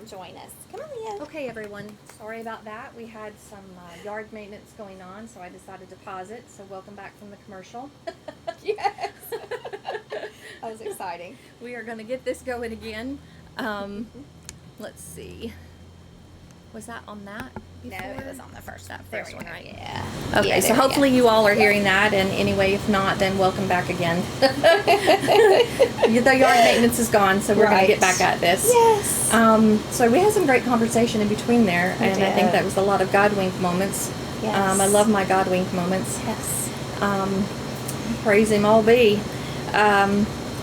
and join us. Come on, Leah. Okay, everyone. Sorry about that. We had some yard maintenance going on, so I decided to pause it. So welcome back from the commercial. Yes. That was exciting. We are going to get this going again. Let's see. Was that on that before? No, it was on the first That there first we one, go. right? Yeah. Okay, Yeah, so there we hopefully go. you all are hearing that, and anyway, if not, then welcome back again. The yard maintenance is gone, so we're going to get back at this. Yes. So we had some great conversation in between there, We and I think did. that was a lot of God wink moments. Yes. I love my God wink moments. Yes. Praise Him all be.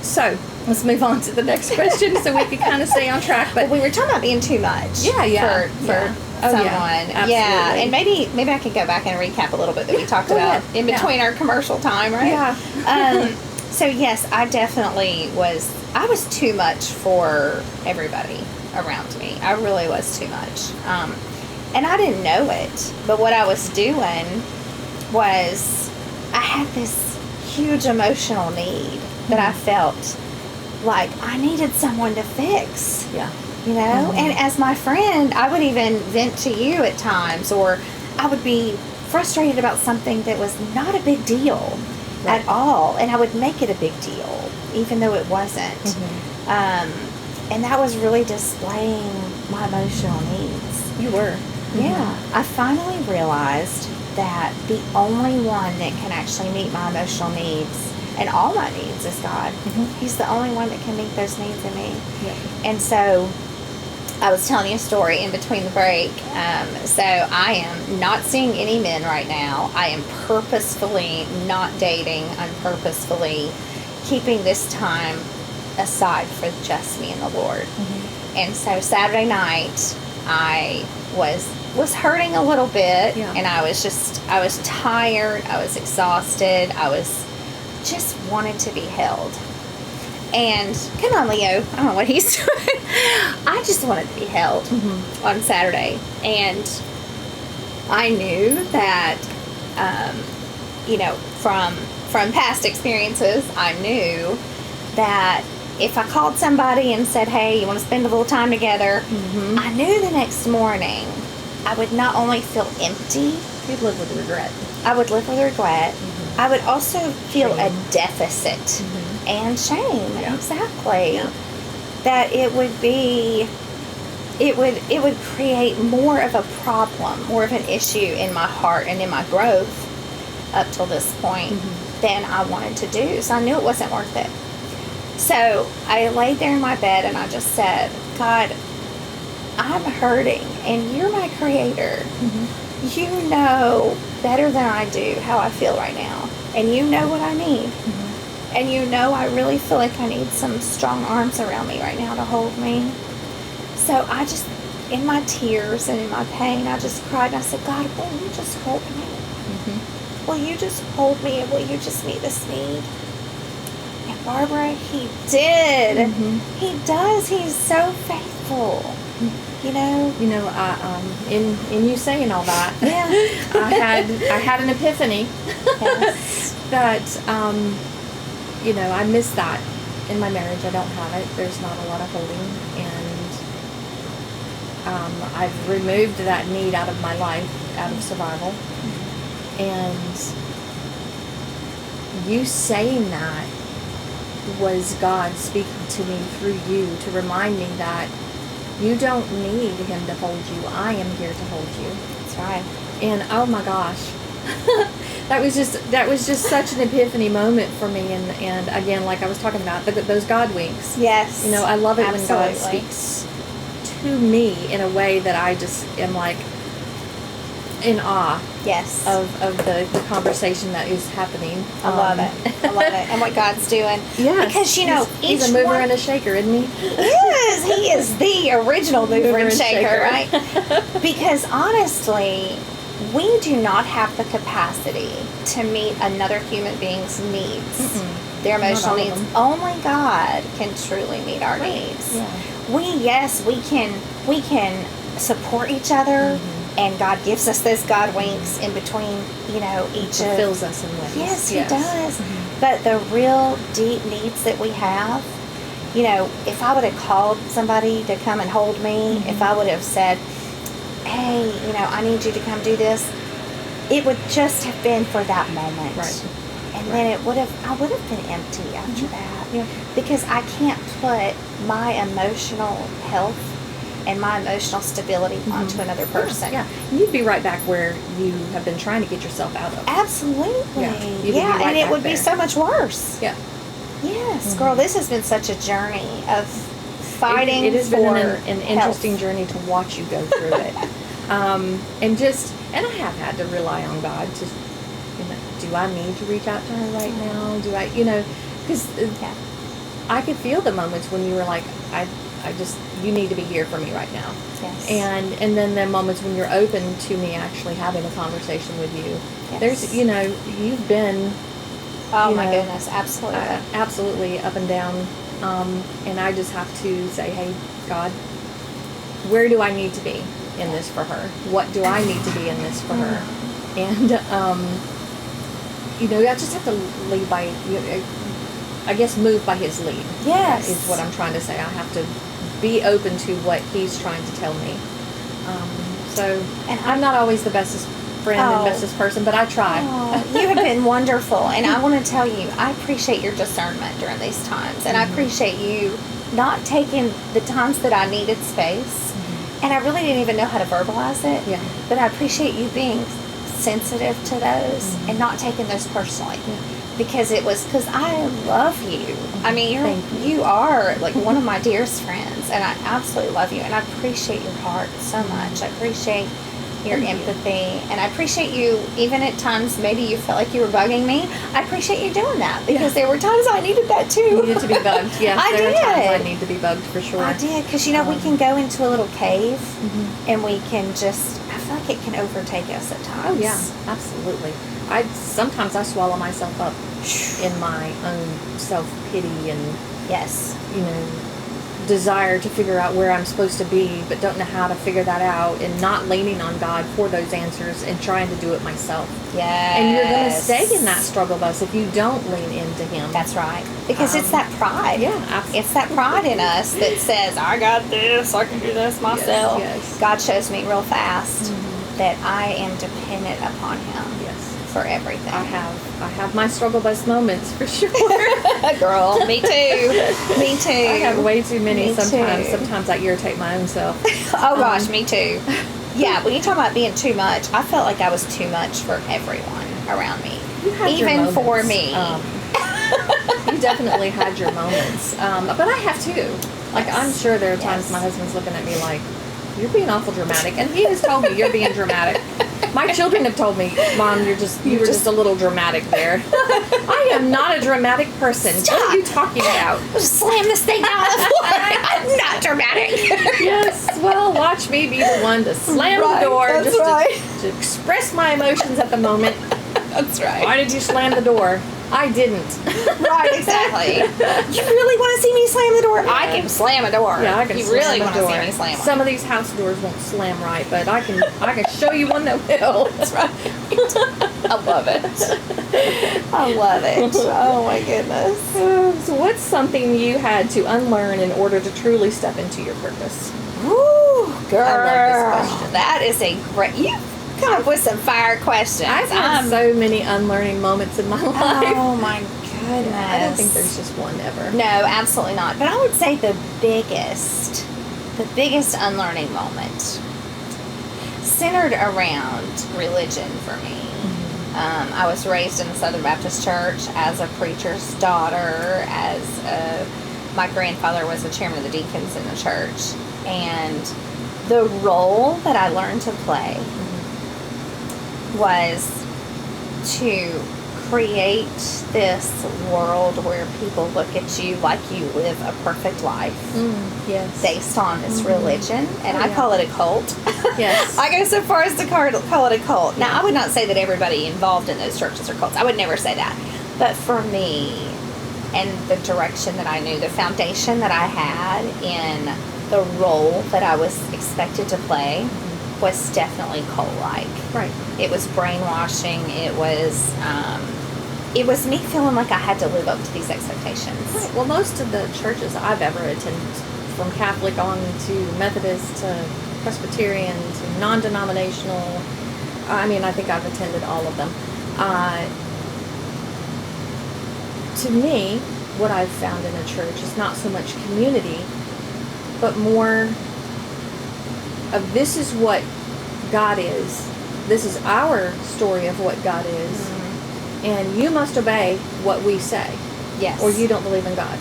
So let's move on to the next question, so we can kind of stay on track. But we were talking about being too much. Yeah. For Oh, someone. yeah, Yeah. absolutely. And maybe I could go back and recap a little bit that we talked Go about ahead. in between our commercial time, right? Yeah. So yes, I definitely was. I was too much for everybody around me. I really was too much, and I didn't know it. But what I was doing was, I had this huge emotional need that I felt like I needed someone to fix. Yeah. You know, and as my friend, I would even vent to you at times, or I would be frustrated about something that was not a big deal at all, and I would make it a big deal, even though it wasn't. And that was really displaying my emotional needs. You were. Yeah. I finally realized that the only one that can actually meet my emotional needs and all my needs is God. He's the only one that can meet those needs in me. Yeah. And so I was telling you a story in between the break. So I am not seeing any men right now. I am purposefully not dating. I'm purposefully keeping this time aside for just me and the Lord. And so Saturday night, I was hurting a little bit, and I was tired. I was exhausted. I was just wanted to be held. And come on, Leo. I don't know what he's doing. I just wanted to be held on Saturday. And I knew that, from past experiences, I knew that if I called somebody and said, hey, you want to spend a little time together, I knew the next morning I would not only feel empty. You'd live with regret. I would live with regret. I would also feel a deficit and shame. Yeah. Exactly. Yeah. That it would create more of a problem, more of an issue in my heart and in my growth up till this point than I wanted to do. So I knew it wasn't worth it. So I laid there in my bed and I just said, God, I'm hurting and you're my creator. You know better than I do how I feel right now. And you know what I need. And you know I really feel like I need some strong arms around me right now to hold me. So I just, in my tears and in my pain, I just cried and I said, God, will you just hold me? Will you just hold me and will you just meet this need? And Barbara, he did. He does. He's so faithful. You know, in you saying all that, I had an epiphany that, I miss that in my marriage. I don't have it. There's not a lot of holding, and I've removed that need out of my life, out of survival. And you saying that was God speaking to me through you to remind me that you don't need him to hold you. I am here to hold you. That's right. And oh my gosh, that was just such an epiphany moment for me. And again, like I was talking about, those God winks. Yes. I love it when God Absolutely. speaks to me in a way that I just am like in awe. Yes. Of the conversation that is happening. I love it. I love it. And what God's doing. Yeah. Because, he's a mover and a shaker, isn't he? He is the original mover and shaker, right? Because honestly, we do not have the capacity to meet another human being's needs. Their emotional Not all of needs. them. Only God can truly meet our needs. Yeah. We can support each other. And God gives us those God winks in between, each of... Fills us in ways. Yes, He does. But the real deep needs that we have, if I would have called somebody to come and hold me, if I would have said, hey, I need you to come do this, it would just have been for that moment. Right. And then I would have been empty after that. Yeah. Because I can't put my emotional health and my emotional stability onto another person. Yeah. And you'd be right back where you have been trying to get yourself out of. Absolutely. Yeah. And it would be so much worse. Yeah. Yes, girl, this has been such a journey of fighting. It has been an health. interesting journey to watch you go through it. And I have had to rely on God to, do I need to reach out to her right now? Do I, because I could feel the moments when you were like, you need to be here for me right now. Yes. And then the moments when you're open to me actually having a conversation with you. Yes. There's, you've been... Oh my goodness, absolutely. Absolutely up and down. And I just have to say, hey, God, where do I need to be in this for her? What do I need to be in this for her? And, I just have to lead by, I guess, move by his lead. Yes. Is what I'm trying to say. I have to be open to what he's trying to tell me. And I'm not always the bestest friend and bestest person, but I try. You have been wonderful, and I want to tell you, I appreciate your discernment during these times, and I appreciate you not taking the times that I needed space, and I really didn't even know how to verbalize it. Yeah. But I appreciate you being sensitive to those and not taking those personally. Because I love you. I mean, you are like one of my dearest friends, and I absolutely love you, and I appreciate your heart so much. I appreciate your empathy, and I appreciate you, even at times maybe you felt like you were bugging me. I appreciate you doing that, because there were times I needed that too. You needed to be bugged. Yes, there are times I need to be bugged for sure. I did, because we can go into a little cave, and we can just, I feel like it can overtake us at times. Oh yeah, absolutely. Sometimes I swallow myself up in my own self-pity and yes, desire to figure out where I'm supposed to be, but don't know how to figure that out, and not leaning on God for those answers and trying to do it myself. Yes. And you're going to stay in that struggle bus if you don't lean into Him. That's right. Because it's that pride. Yeah, absolutely. It's that pride in us that says, I got this, I can do this myself. Yes. God shows me real fast that I am dependent upon Him. Yes. For everything. I have my struggle bus moments for sure. Girl, me too. Me too. I have way too many Me sometimes. too. Sometimes I irritate my own self. Oh gosh, me too. Yeah, when you talk about being too much, I felt like I was too much for everyone around me. You had your Even moments. for me. You definitely had your moments. But I have too. Like, Yes. I'm sure there are times Yes. my husband's looking at me like, you're being awful dramatic. And he has told me, you're being dramatic. My children have told me, Mom, you were just a little dramatic there. I am not a dramatic person. Stop. What are you talking about? Just slam this thing down on the floor. I'm not dramatic. Yes, well, watch me be the one to slam the door That's just right. to express my emotions at the moment. That's right. Why did you slam the door? I didn't. Right, exactly. You really want to see me slam the door? I can slam a door. Yeah, I can You slam really a want to door. see me slam one? Some of these house doors won't slam right, but I can show you one that will. That's right. I love it. I love it. Oh my goodness. So what's something you had to unlearn in order to truly step into your purpose? Woo, girl. I love this question. That is a great. You come up with some fire questions. I've had so many unlearning moments in my life. Oh my goodness. I don't think there's just one ever. No, absolutely not. But I would say the biggest unlearning moment centered around religion for me. I was raised in the Southern Baptist Church as a preacher's daughter, my grandfather was the chairman of the deacons in the church, and the role that I learned to play was to create this world where people look at you like you live a perfect life Yes. based on this religion, and I call it a cult. Yes. I go so far as to call it a cult. Now, I would not say that everybody involved in those churches are cults. I would never say that. But for me, and the direction that I knew, the foundation that I had in the role that I was expected to play was definitely cult-like. Right. It was brainwashing. It was it was me feeling like I had to live up to these expectations. Right. Well, most of the churches I've ever attended, from Catholic on to Methodist to Presbyterian to non-denominational, I think I've attended all of them. To me, what I've found in a church is not so much community, but more of this is what God is. This is our story of what God is. Mm-hmm. And you must obey what we say. Yes. Or you don't believe in God.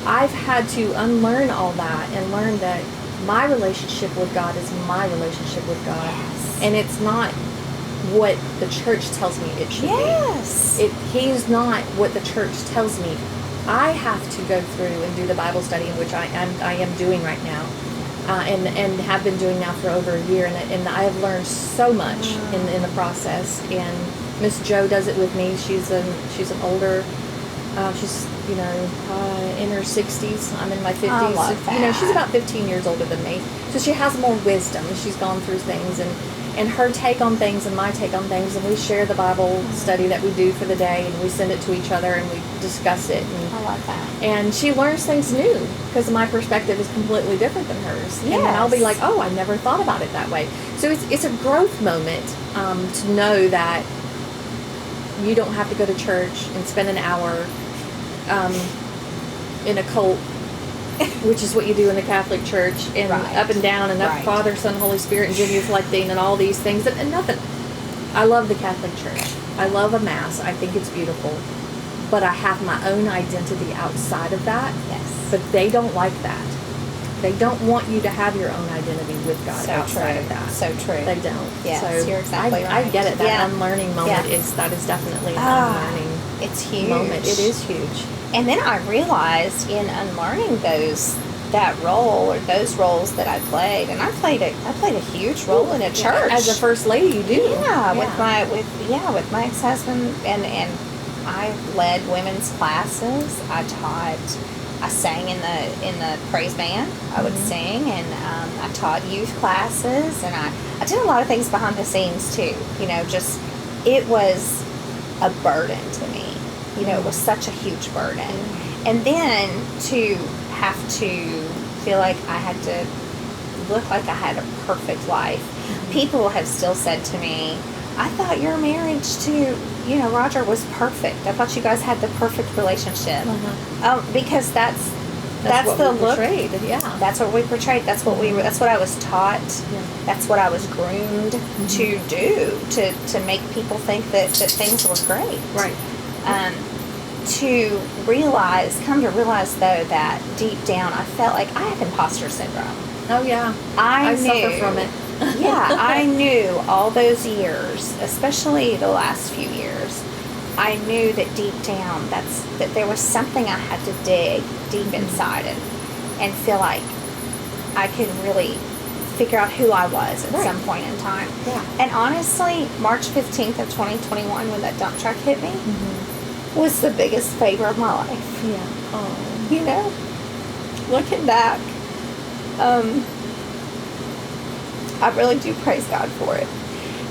I've had to unlearn all that and learn that my relationship with God is my relationship with God. Yes. And it's not what the church tells me it should be. He's not what the church tells me. I have to go through and do the Bible study, in which I am doing right now, and have been doing now for over a year, and I have learned so much in the process. And Miss Jo does it with me. She's an older. She's in her 60s. I'm in my 50s. I love that. She's about 15 years older than me, so she has more wisdom. She's gone through things, and her take on things and my take on things, and we share the Bible study that we do for the day, and we send it to each other, and we discuss it. And, I love that. And she learns things new, because my perspective is completely different than hers. Yes. And then I'll be like, oh, I never thought about it that way. So it's a growth moment to know that you don't have to go to church and spend an hour in a cult, which is what you do in the Catholic Church, and up and down, and up Father, Son, Holy Spirit, and genuflecting, and all these things, and nothing. I love the Catholic Church. I love a Mass. I think it's beautiful. But I have my own identity outside of that. Yes. But they don't like that. They don't want you to have your own identity with God outside of that. So true. They don't. Yes, so you're exactly right. I get it. That unlearning moment is definitely an unlearning it's huge. moment. It is huge. And then I realized in unlearning that role or those roles that I played, and I played a huge role in a church. As a first lady, you do. With my ex-husband, and I led women's classes. I sang in the praise band. I would sing, and I taught youth classes, and I did a lot of things behind the scenes too. It was a burden to me. It was such a huge burden. And then to have to feel like I had to look like I had a perfect life. People have still said to me, I thought your marriage to, Roger was perfect. I thought you guys had the perfect relationship. Because that's the look. Portrayed. Yeah. That's what we portrayed. That's what I was taught. Yeah. That's what I was groomed to do, to make people think that things were great. Right. Come to realize though that deep down I felt like I had imposter syndrome. Oh yeah. I suffer from it. Yeah, I knew all those years, especially the last few years, I knew that deep down that there was something I had to dig deep inside and feel like I could really figure out who I was at some point in time. Yeah. And honestly, March 15th of 2021, when that dump truck hit me, was the biggest favor of my life. Yeah. Oh. Looking back, I really do praise God for it.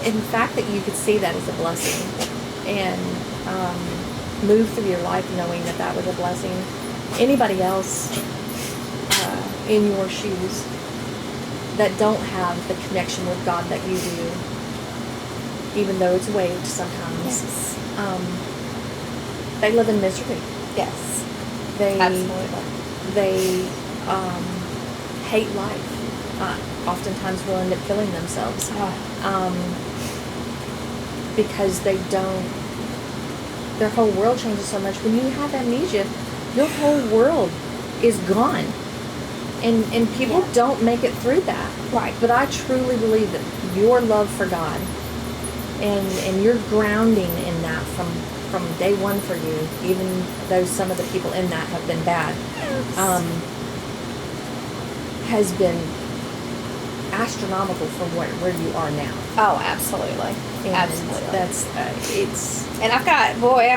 In the fact that you could see that as a blessing and move through your life knowing that was a blessing. Anybody else in your shoes that don't have the connection with God that you do, even though it's waived sometimes, they live in misery. Yes. Absolutely. They hate life. Oftentimes will end up killing themselves because they don't. Their whole world changes so much. When you have amnesia, your whole world is gone, and people don't make it through that. Right. But I truly believe that your love for God and your grounding in that from day one for you, even though some of the people in that have been bad, has been astronomical from where you are now. Oh, absolutely. And absolutely. That's it's. And I've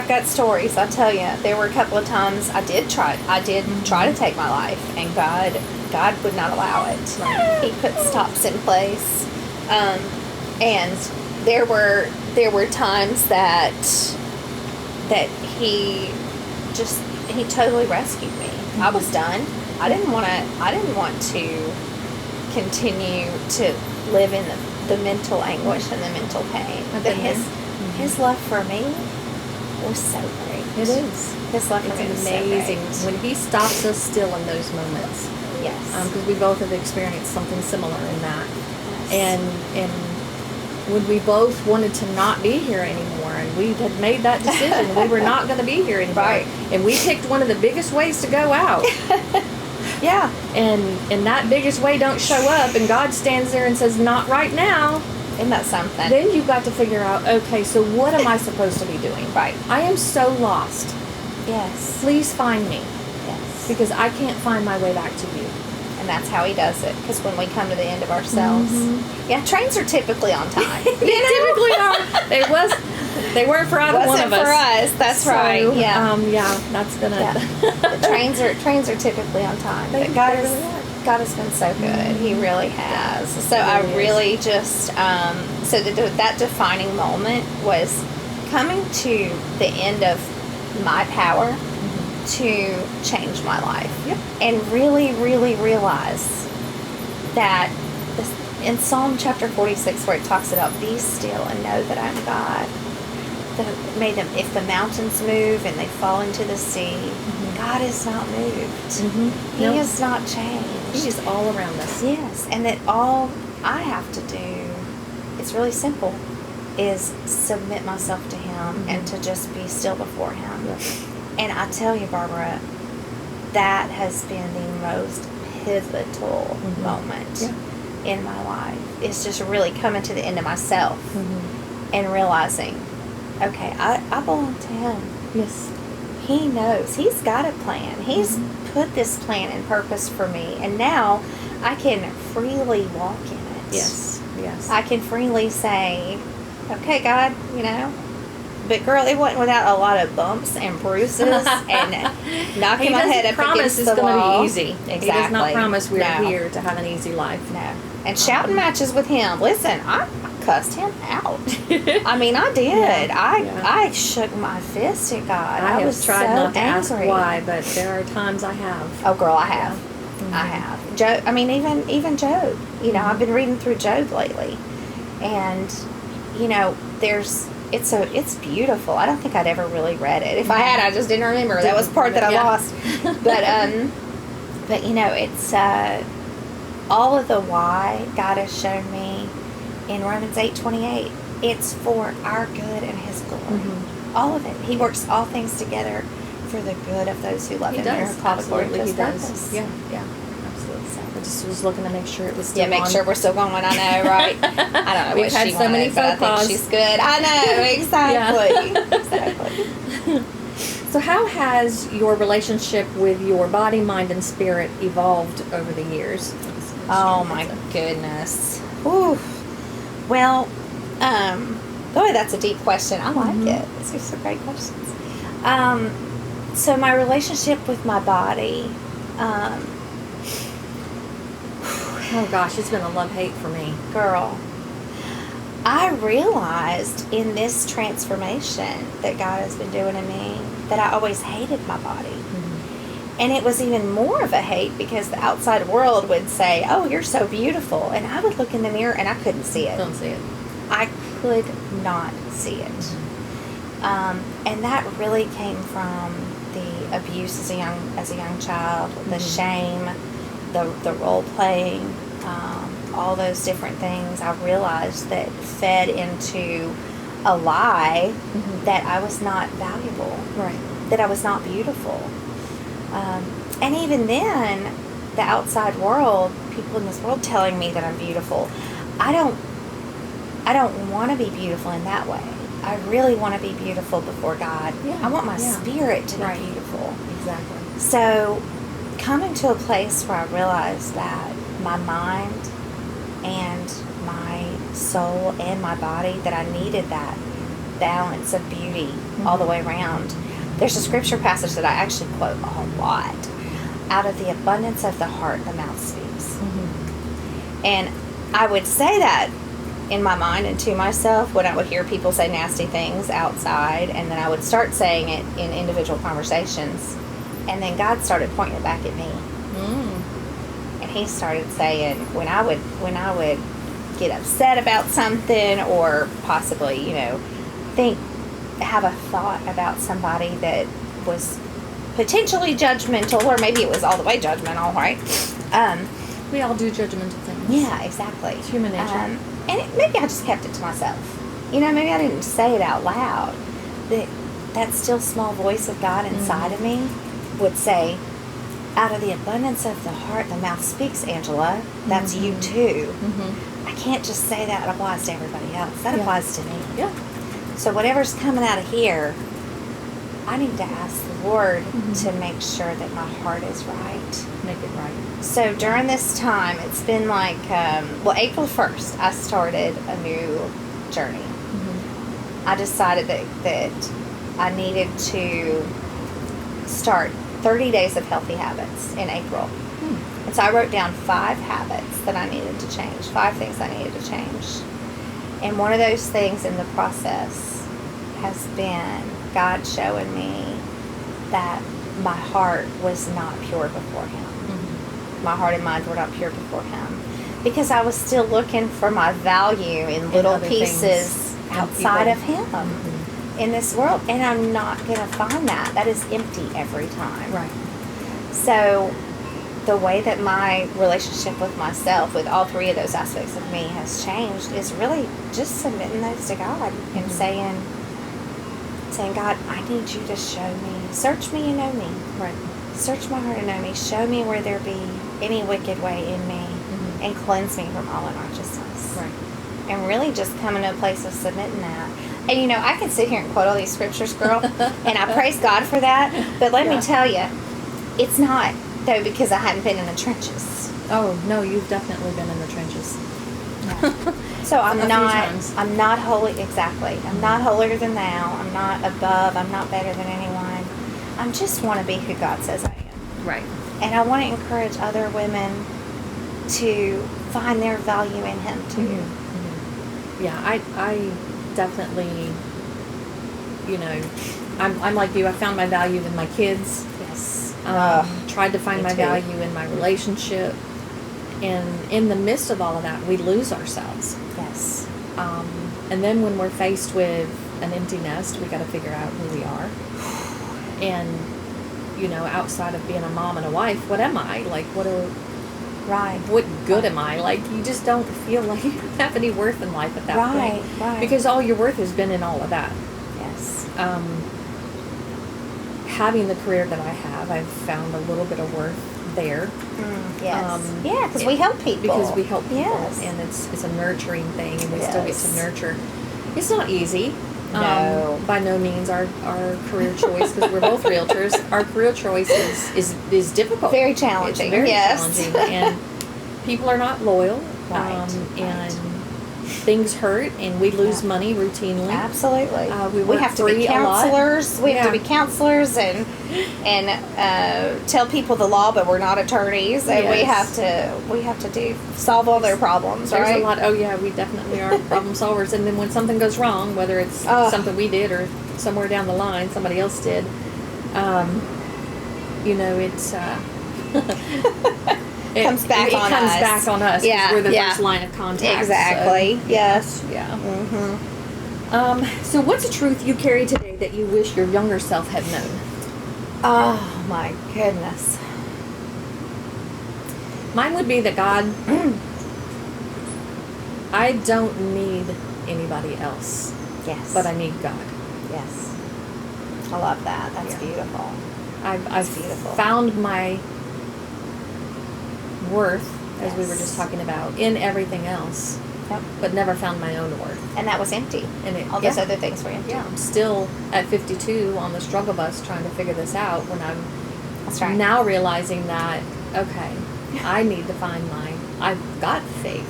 got stories. I tell you, there were a couple of times I did try to take my life, and God would not allow it. Right. He put stops in place, and there were times that that he totally rescued me. I was done. I didn't want to continue to live in the mental anguish and the mental pain. But his love for me was so great. It is. His love for me was amazing so great. when he stops us still in those moments. Yes. Because we both have experienced something similar in that. Yes. And when we both wanted to not be here anymore, and we had made that decision, we were not going to be here anymore. Right. And we picked one of the biggest ways to go out. Yeah. And that biggest way don't show up, and God stands there and says, not right now. Isn't that something? Then you've got to figure out, okay, so what am I supposed to be doing? Right. I am so lost. Yes. Please find me. Yes. Because I can't find my way back to you. And that's how he does it. Because when we come to the end of ourselves, yeah, trains are typically on time. Typically are. They weren't for either one of us. For us. That's so, right. Yeah. That's gonna. Yeah. The trains are typically on time. But God has been so good. He really has. So I really just so that defining moment was coming to the end of my power to change my life. Yep. And really, really realize that in Psalm chapter 46, where it talks about be still and know that I'm God. If the mountains move and they fall into the sea, God is not moved. He has not changed. He is all around us. Yes. And that all I have to do, it's really simple, is submit myself to Him and to just be still before Him. Yes. And I tell you, Barbara, that has been the most pivotal moment in my life. It's just really coming to the end of myself and realizing, okay, I belong to Him. Yes. He knows. He's got a plan. He's put this plan and purpose for me. And now I can freely walk in it. Yes. Yes. I can freely say, okay, God, But girl, it wasn't without a lot of bumps and bruises and knocking my head up against the wall. He doesn't promise it's going to be easy. Exactly. He does not promise we're here to have an easy life. No. And shouting matches with him. Listen, I cussed him out. I mean, I did. I shook my fist at God. I was have tried so not to angry. ask why, but there are times I have. Oh, girl, I have. I have. Job. I mean, even Job. I've been reading through Job lately, and it's beautiful. I don't think I'd ever really read it. If I had, I just didn't remember. That was part that I lost. But it's all of the why God has shown me in Romans 8:28. It's for our good and His glory. All of it. He works all things together for the good of those who love Him and are called according to His purpose. Yeah. Absolutely. So I just was looking to make sure it was still make sure we're still going. I know, right? I don't know We've what had she so many wanted, but I think she's good. I know, exactly. Exactly. So how has your relationship with your body, mind, and spirit evolved over the years? Oh my goodness. Whew. Well, boy, that's a deep question. I like it. These are some great questions. So my relationship with my body, oh gosh, it's been a love-hate for me. Girl, I realized in this transformation that God has been doing in me that I always hated my body. And it was even more of a hate because the outside world would say, oh, you're so beautiful. And I would look in the mirror and I couldn't see it. Don't see it. I could not see it. And that really came from the abuse as a young child, the shame, the role playing, all those different things. I realized that fed into a lie that I was not valuable, right? That I was not beautiful. And even then, the outside world, people in this world telling me that I'm beautiful, I don't want to be beautiful in that way. I really want to be beautiful before God. Yeah. I want my spirit to be beautiful. Exactly. So, coming to a place where I realized that my mind and my soul and my body, that I needed that balance of beauty all the way around. There's a scripture passage that I actually quote a lot. Out of the abundance of the heart, the mouth speaks. And I would say that in my mind and to myself when I would hear people say nasty things outside, and then I would start saying it in individual conversations, and then God started pointing it back at me. And he started saying, when I would get upset about something, or possibly, have a thought about somebody that was potentially judgmental, or maybe it was all the way judgmental, right? We all do judgmental things. Yeah, exactly. It's human nature. Maybe I just kept it to myself. Maybe I didn't say it out loud. That still small voice of God inside of me would say, out of the abundance of the heart, the mouth speaks, Angela. That's you too. I can't just say that applies to everybody else. That applies to me. Yeah. So whatever's coming out of here, I need to ask the Lord to make sure that my heart is right. Make it right. So during this time, it's been like, April 1st, I started a new journey. I decided that I needed to start 30 days of healthy habits in April. And so I wrote down 5 habits that I needed to change, 5 things I needed to change. And one of those things in the process has been God showing me that my heart was not pure before Him. My heart and mind were not pure before Him. Because I was still looking for my value in little pieces outside of Him in this world. And I'm not going to find that. That is empty every time. Right. So the way that my relationship with myself, with all 3 of those aspects of me, has changed is really just submitting those to God and saying, God, I need you to show me, search me and know me. Right. Search my heart and know me. Show me where there be any wicked way in me, and cleanse me from all unrighteousness. Right. And really just coming to a place of submitting that. And I can sit here and quote all these scriptures, girl, and I praise God for that. But let me tell you, it's not, though, because I hadn't been in the trenches. Oh, no, you've definitely been in the trenches. Yeah. So I'm not holy, exactly. I'm not holier than thou. I'm not above. I'm not better than anyone. I just want to be who God says I am. Right. And I want to encourage other women to find their value in Him too. Yeah, I definitely, I'm like you. I found my value in my kids. Yes. Tried to find my value in my relationship. And in the midst of all of that, we lose ourselves. Yes. And then when we're faced with an empty nest, we got to figure out who we are. And, outside of being a mom and a wife, what am I? Like, what good am I? Like, you just don't feel like you have any worth in life at that point. Right. Because all your worth has been in all of that. Yes. Having the career that I have, I've found a little bit of worth there. Yes. Because we help people. Yes. And it's a nurturing thing, and we still get to nurture. It's not easy. No. By no means our career choice, because we're both realtors. Our career choice is difficult. Very challenging. It's very challenging. And people are not loyal. And things hurt, and we lose money routinely. Absolutely. We have to be counselors. We have to be counselors and tell people the law, but we're not attorneys, and we have to solve all their problems. There's right? a lot. Oh yeah, we definitely are problem solvers. And then when something goes wrong, whether it's something we did or somewhere down the line somebody else did, it's. It comes back on us. Yeah, we're the first line of contact. Exactly. So, yes. Yeah. So what's a truth you carry today that you wish your younger self had known? Oh my goodness. Mine would be that God, I don't need anybody else. Yes. But I need God. Yes. I love that. That's beautiful. I've beautiful. Found my worth, as we were just talking about, in everything else. Yep. But never found my own worth. And that was empty. And all those other things were empty. Yeah, I'm still at 52 on the struggle bus trying to figure this out, when I'm now realizing that, okay, I need to find I've got faith.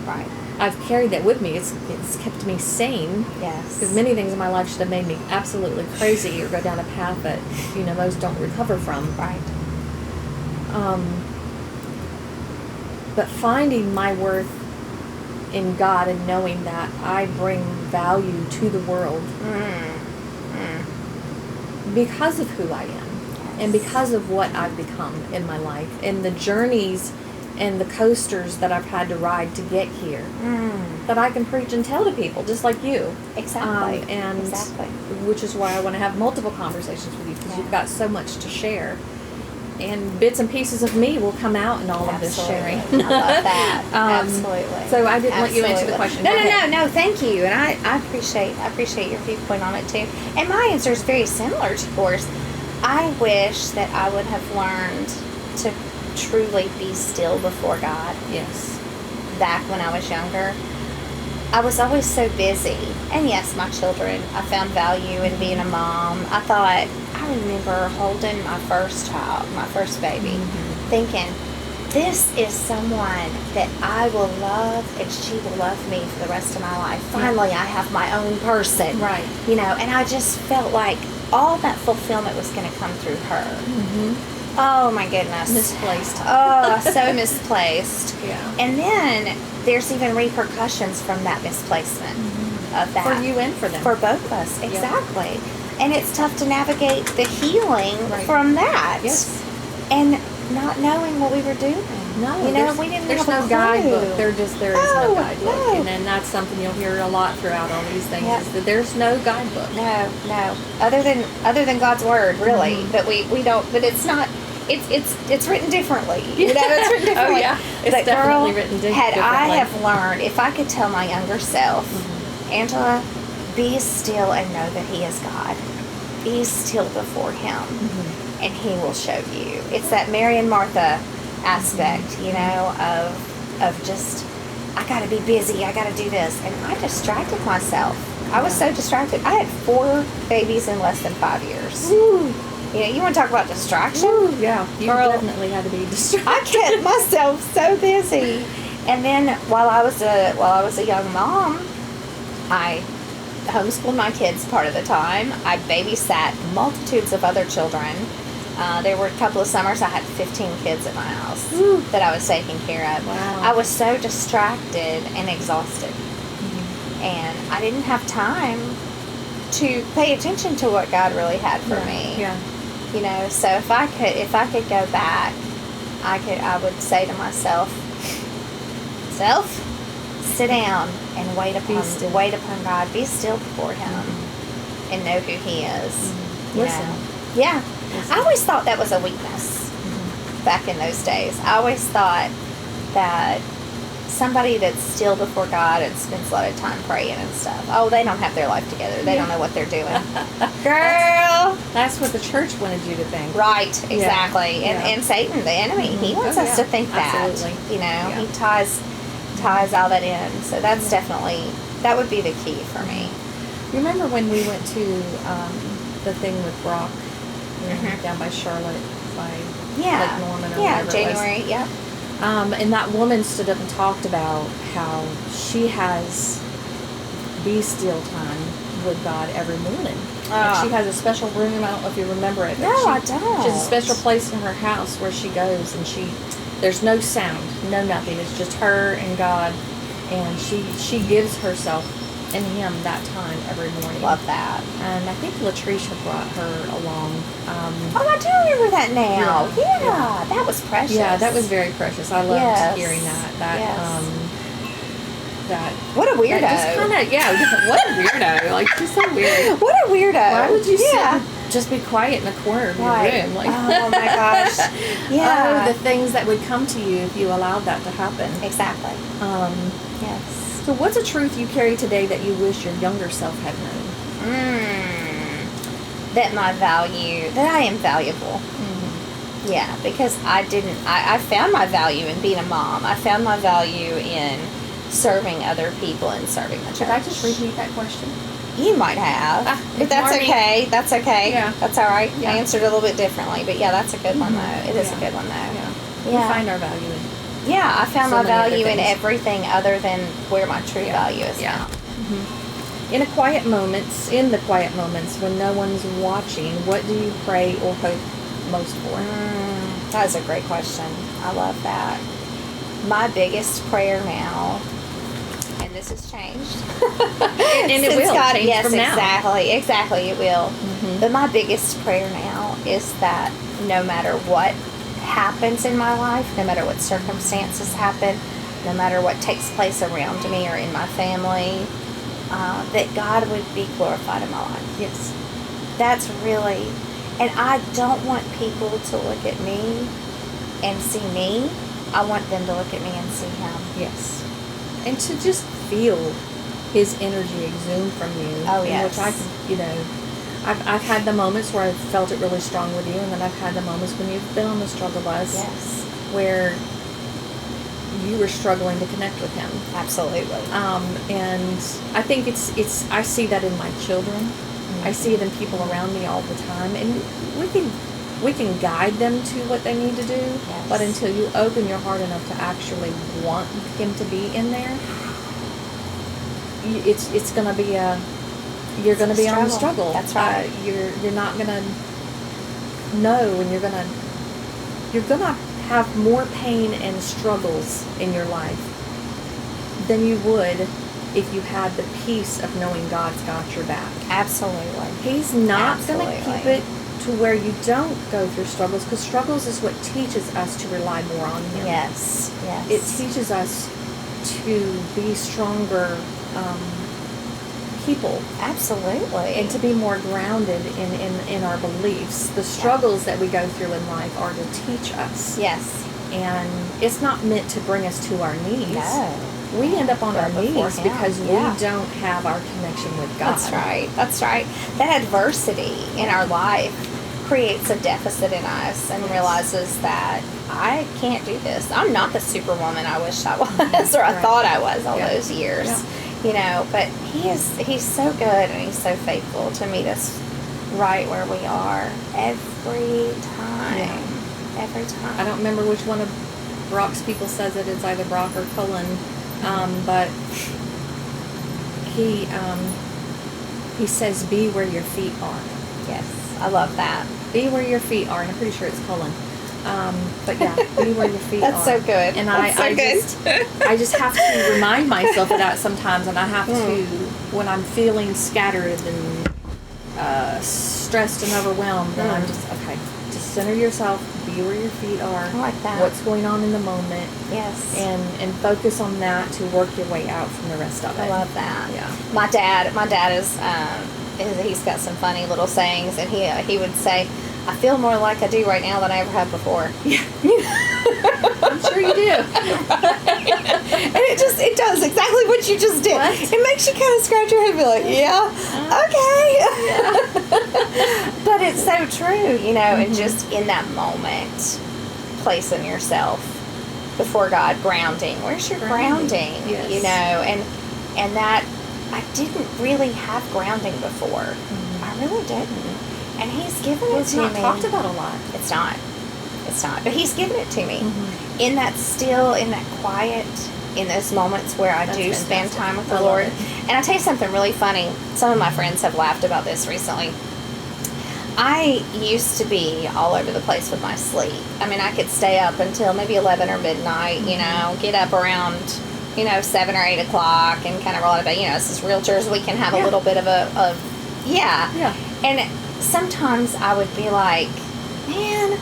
Right. I've carried that with me. It's kept me sane. Yes. Because many things in my life should have made me absolutely crazy or go down a path that, most don't recover from. Right. But finding my worth in God and knowing that I bring value to the world because of who I am and because of what I've become in my life and the journeys and the coasters that I've had to ride to get here that I can preach and tell to people just like you. Exactly. Exactly. Which is why I want to have multiple conversations with you because you've got so much to share. And bits and pieces of me will come out in all of this sharing. I love that. Absolutely. So I didn't let you answer the question. No. Thank you, and I appreciate your viewpoint on it too. And my answer is very similar to yours. I wish that I would have learned to truly be still before God. Yes. Back when I was younger, I was always so busy. And yes, my children. I found value in being a mom. I remember holding my first child, my first baby, thinking, this is someone that I will love and she will love me for the rest of my life. Finally, I have my own person. Right. And I just felt like all that fulfillment was going to come through her. Oh, my goodness. Misplaced. Oh, so misplaced. Yeah. And then there's even repercussions from that misplacement of that. For you and for them. For both of us, exactly. Yeah. And it's tough to navigate the healing from that. Yes. And not knowing what we were doing. No. We didn't there's have no a clue. guidebook. There is no guidebook. No. And then that's something you'll hear a lot throughout all these things is that there's no guidebook. No. Other than God's word, really. But we don't, but it's not, it's written differently. It's written differently. Oh, yeah. It's but definitely girl, written differently. Had I have learned, if I could tell my younger self, Angela, be still and know that He is God. Be still before Him, and He will show you. It's that Mary and Martha aspect, of just, I got to be busy, I got to do this. And I distracted myself. I was so distracted. I had 4 babies in less than 5 years. Woo. You want to talk about distraction? Woo. Yeah, you Girl, definitely had to be distracted. I kept myself so busy. And then while I was a young mom, I homeschooled my kids part of the time. I babysat multitudes of other children. There were a couple of summers I had 15 kids at my house that I was taking care of. Wow. I was so distracted and exhausted. And I didn't have time to pay attention to what God really had for me. Yeah. So if I could go back, I would say to myself, sit down and wait upon God. Be still before Him and know who He is. Listen. Yeah. Listen. I always thought that was a weakness back in those days. I always thought that somebody that's still before God and spends a lot of time praying and stuff, they don't have their life together. They don't know what they're doing. Girl! That's what the church wanted you to think. Right, exactly. Yeah. And Satan, the enemy, he wants us to think that. Absolutely. He ties all that in. So that's definitely, that would be the key for me. Remember when we went to the thing with Brock down by Charlotte, by Lake Norman or whatever January, it was? And that woman stood up and talked about how she has be still time with God every morning. And she has a special room. I don't know if you remember it. No, I don't. She has a special place in her house where she goes and there's no sound, no nothing. It's just her and God. And she gives herself and Him that time every morning. Love that. And I think Latricia brought her along. I do remember that now. Yeah. That was precious. Yeah, that was very precious. I loved hearing that. What a weirdo. Just what a weirdo. Like, she's so weird. What a weirdo. Why would you sit just be quiet in the corner of your room? Like, oh my gosh. Yeah. The things that would come to you if you allowed that to happen. Exactly. Yes. So what's a truth you carry today that you wish your younger self had known? That I am valuable. Yeah, because I found my value in being a mom. I found my value in serving other people and serving the church. Should I just repeat that question? You might have. But that's okay. That's okay. Yeah. That's all right. Yeah. I answered it a little bit differently. But yeah, that's a good one, though. It is a good one, though. Yeah. Yeah. We find our value in. Yeah, I found So my many other value in things. everything other than where my true value is Yeah. now. In the quiet moments when no one's watching, what do you pray or hope most for? That is a great question. I love that. My biggest prayer now this has changed. And it will change yes, from now. Exactly, it will. Mm-hmm. But my biggest prayer now is that no matter what happens in my life, no matter what circumstances happen, no matter what takes place around me or in my family, that God would be glorified in my life. Yes. That's really, and I don't want people to look at me and see me. I want them to look at me and see Him. Yes. And to just feel His energy exude from you. Oh, yes. Which I've had the moments where I've felt it really strong with you, and then I've had the moments when you've been on the struggle bus. Yes. Where you were struggling to connect with Him. Absolutely. And I think I see that in my children. Mm-hmm. I see it in people around me all the time, and we can guide them to what they need to do. Yes. But until you open your heart enough to actually want Him to be in there, it's going to be you're going to be on the struggle. That's right. You're not going to know, and you're going to have more pain and struggles in your life than you would if you had the peace of knowing God's got your back. Absolutely. He's not going to keep it to where you don't go through struggles, because struggles is what teaches us to rely more on Him. Yes. It teaches us to be stronger people. Absolutely. And to be more grounded in our beliefs. The struggles that we go through in life are to teach us. Yes. And it's not meant to bring us to our knees. No. We end up on our knees Him. because we don't have our connection with God. That's right. That adversity in our life creates a deficit in us and realizes that I can't do this. I'm not the superwoman I wish I was or I thought I was all those years. Yeah. You know, but he's so good and He's so faithful to meet us right where we are every time. Yeah. Every time. I don't remember which one of Brock's people says it. It's either Brock or Cullen. But he says, be where your feet are. Yes, I love that. Be where your feet are. And I'm pretty sure it's Cullen. But yeah, be where your feet That's are. So good. And I just have to remind myself of that sometimes, and I have to, when I'm feeling scattered and stressed and overwhelmed, then I'm just, just center yourself, be where your feet are. I like that. What's going on in the moment. Yes. And focus on that to work your way out from the rest of it. I love that. Yeah. My dad is he's got some funny little sayings, and he would say, I feel more like I do right now than I ever have before. Yeah. I'm sure you do. And it does exactly what you just did. What? It makes you kind of scratch your head and be like, okay. Yeah. But it's so true, you know, and just in that moment, placing yourself before God, grounding. Where's your grounding? Yes. You know, and that I didn't really have grounding before. I really didn't. And He's given it to me. It's not talked about a lot. It's not. But He's given it to me. In that still, in that quiet, in those moments where I do spend time with the Lord. And I'll tell you something really funny. Some of my friends have laughed about this recently. I used to be all over the place with my sleep. I mean, I could stay up until maybe 11 or midnight, you know, get up around, 7 or 8 o'clock and kind of roll out of bed. This is realtors. We can have a little bit of Yeah. And sometimes I would be like, man,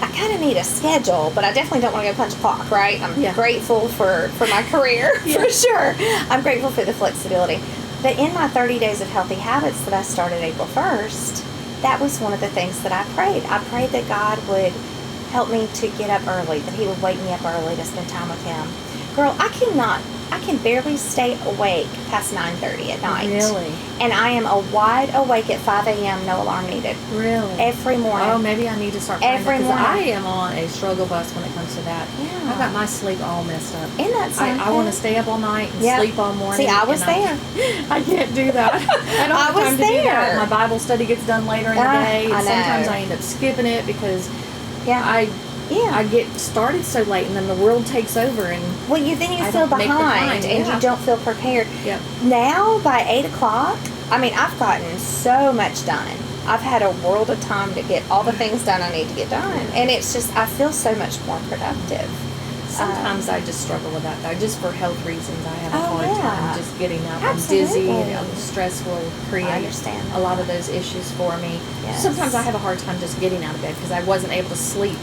I kind of need a schedule, but I definitely don't want to go punch a clock, right? I'm grateful for my career, for sure. I'm grateful for the flexibility. But in my 30 Days of Healthy Habits that I started April 1st, that was one of the things that I prayed. I prayed that God would help me to get up early, that He would wake me up early to spend time with Him. Girl, I can barely stay awake past 9:30 at night. Really? And I am wide awake at 5 a.m., no alarm needed. Really? Every morning. Oh, maybe I need to start every morning. I am on a struggle bus when it comes to that. Yeah. I've got my sleep all messed up. Isn't that something? I want to stay up all night and sleep all morning. See, I was there. I can't do that. I don't have time to do that. My Bible study gets done later in the day. And sometimes I end up skipping it because I get started so late, and then the world takes over, and then you feel behind, and you don't feel prepared. Yep. Now by 8 o'clock, I mean, I've gotten so much done. I've had a world of time to get all the things done I need to get done, and it's just I feel so much more productive. Sometimes I just struggle with that, though. Just for health reasons, I have a hard time just getting up. Absolutely. I'm dizzy, and stress will create a lot of those issues for me. Yes. Sometimes I have a hard time just getting out of bed because I wasn't able to sleep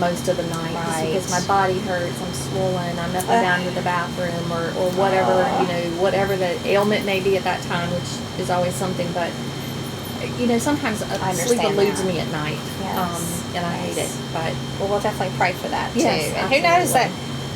most of the night. Right. Just because my body hurts, I'm swollen, I'm up and down to the bathroom, or whatever, whatever the ailment may be at that time, which is always something, but sometimes sleep eludes me at night, and I hate it. But we'll definitely pray for that too. Yes, and who knows that?